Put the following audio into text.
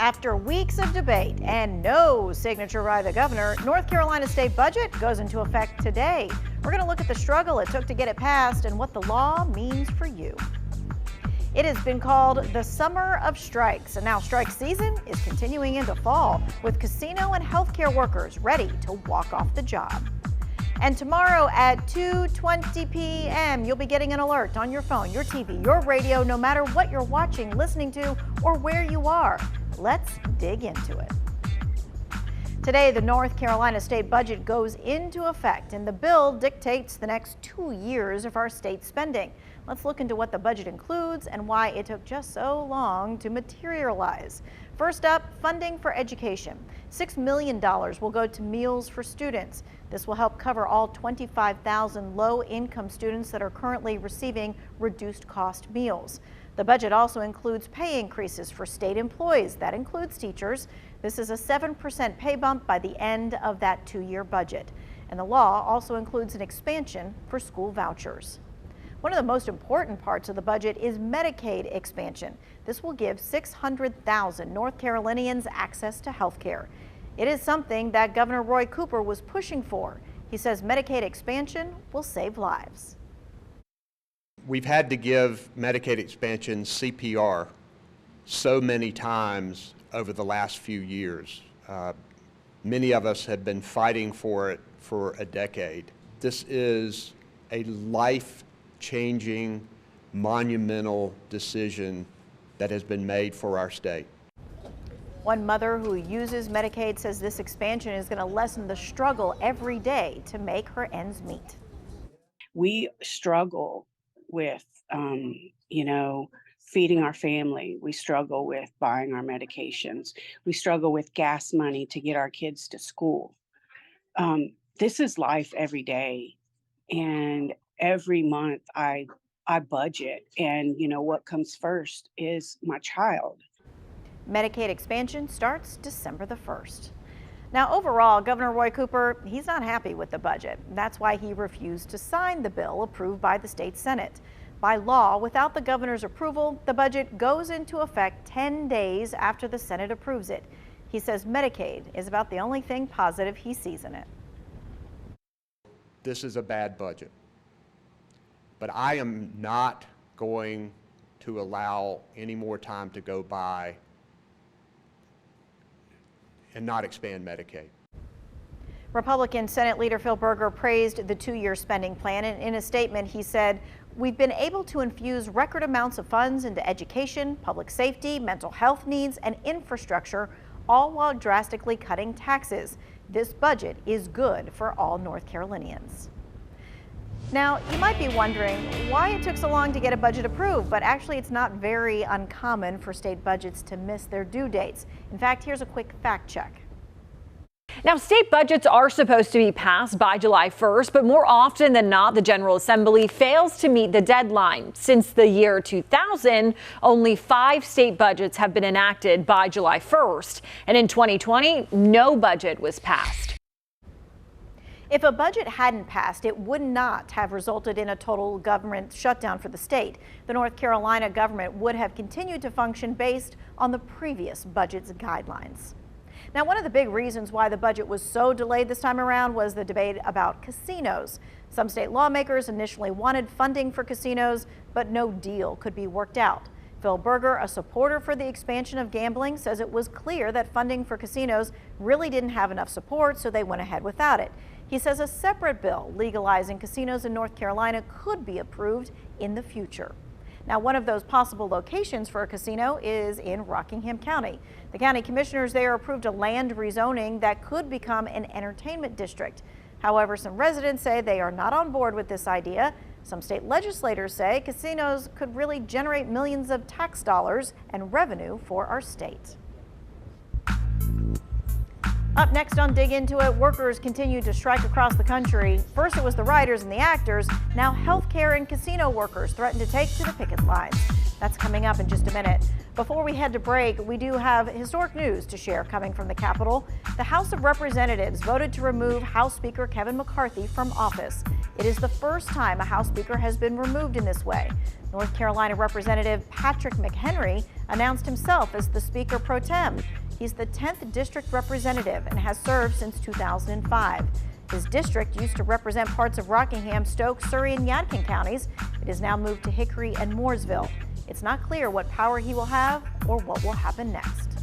After weeks of debate and no signature by the governor, North Carolina state budget goes into effect today. We're going to look at the struggle it took to get it passed and what the law means for you. It has been called the summer of strikes, and now strike season is continuing into fall with casino and healthcare workers ready to walk off the job. And tomorrow at 2:20 p.m., you'll be getting an alert on your phone, your TV, your radio, no matter what you're watching, listening to, or where you are. Let's dig into it. Today, the North Carolina state budget goes into effect, and the bill dictates the next 2 years of our state spending. Let's look into what the budget includes and why it took just so long to materialize. First up, funding for education. $6 million will go to Meals for Students. This will help cover all 25,000 low-income students that are currently receiving reduced-cost meals. The budget also includes pay increases for state employees. That includes teachers. This is a 7% pay bump by the end of that 2-year budget. And the law also includes an expansion for school vouchers. One of the most important parts of the budget is Medicaid expansion. This will give 600,000 North Carolinians access to health care. It is something that Governor Roy Cooper was pushing for. He says Medicaid expansion will save lives. We've had to give Medicaid expansion CPR so many times over the last few years. Many of us have been fighting for it for a decade. This is a life-changing, monumental decision that has been made for our state. One mother who uses Medicaid says this expansion is going to lessen the struggle every day to make her ends meet. We struggle with, feeding our family. We struggle with buying our medications. We struggle with gas money to get our kids to school. This is life every day. And every month I budget, and what comes first is my child. Medicaid expansion starts December the 1st. Now, overall, Governor Roy Cooper, he's not happy with the budget. That's why he refused to sign the bill approved by the state Senate. By law, without the governor's approval, the budget goes into effect 10 days after the Senate approves it. He says Medicaid is about the only thing positive he sees in it. This is a bad budget, but I am not going to allow any more time to go by and not expand Medicaid. Republican Senate Leader Phil Berger praised the 2-year spending plan, and in a statement he said, "We've been able to infuse record amounts of funds into education, public safety, mental health needs, and infrastructure, all while drastically cutting taxes. This budget is good for all North Carolinians." Now, you might be wondering why it took so long to get a budget approved, but actually it's not very uncommon for state budgets to miss their due dates. In fact, here's a quick fact check. Now, state budgets are supposed to be passed by July 1st, but more often than not, the General Assembly fails to meet the deadline. Since the year 2000, only 5 state budgets have been enacted by July 1st, and in 2020, no budget was passed. If a budget hadn't passed, it would not have resulted in a total government shutdown for the state. The North Carolina government would have continued to function based on the previous budget's guidelines. Now, one of the big reasons why the budget was so delayed this time around was the debate about casinos. Some state lawmakers initially wanted funding for casinos, but no deal could be worked out. Phil Berger, a supporter for the expansion of gambling, says it was clear that funding for casinos really didn't have enough support, so they went ahead without it. He says a separate bill legalizing casinos in North Carolina could be approved in the future. Now, one of those possible locations for a casino is in Rockingham County. The county commissioners there approved a land rezoning that could become an entertainment district. However, some residents say they are not on board with this idea. Some state legislators say casinos could really generate millions of tax dollars and revenue for our state. Up next on Dig Into It, workers continue to strike across the country. First it was the writers and the actors. Now healthcare and casino workers threaten to take to the picket lines. That's coming up in just a minute. Before we head to break, we do have historic news to share coming from the Capitol. The House of Representatives voted to remove House Speaker Kevin McCarthy from office. It is the first time a House Speaker has been removed in this way. North Carolina Representative Patrick McHenry announced himself as the Speaker pro tem. He's the 10th District Representative and has served since 2005. His district used to represent parts of Rockingham, Stokes, Surry, and Yadkin counties. It is now moved to Hickory and Mooresville. It's not clear what power he will have or what will happen next.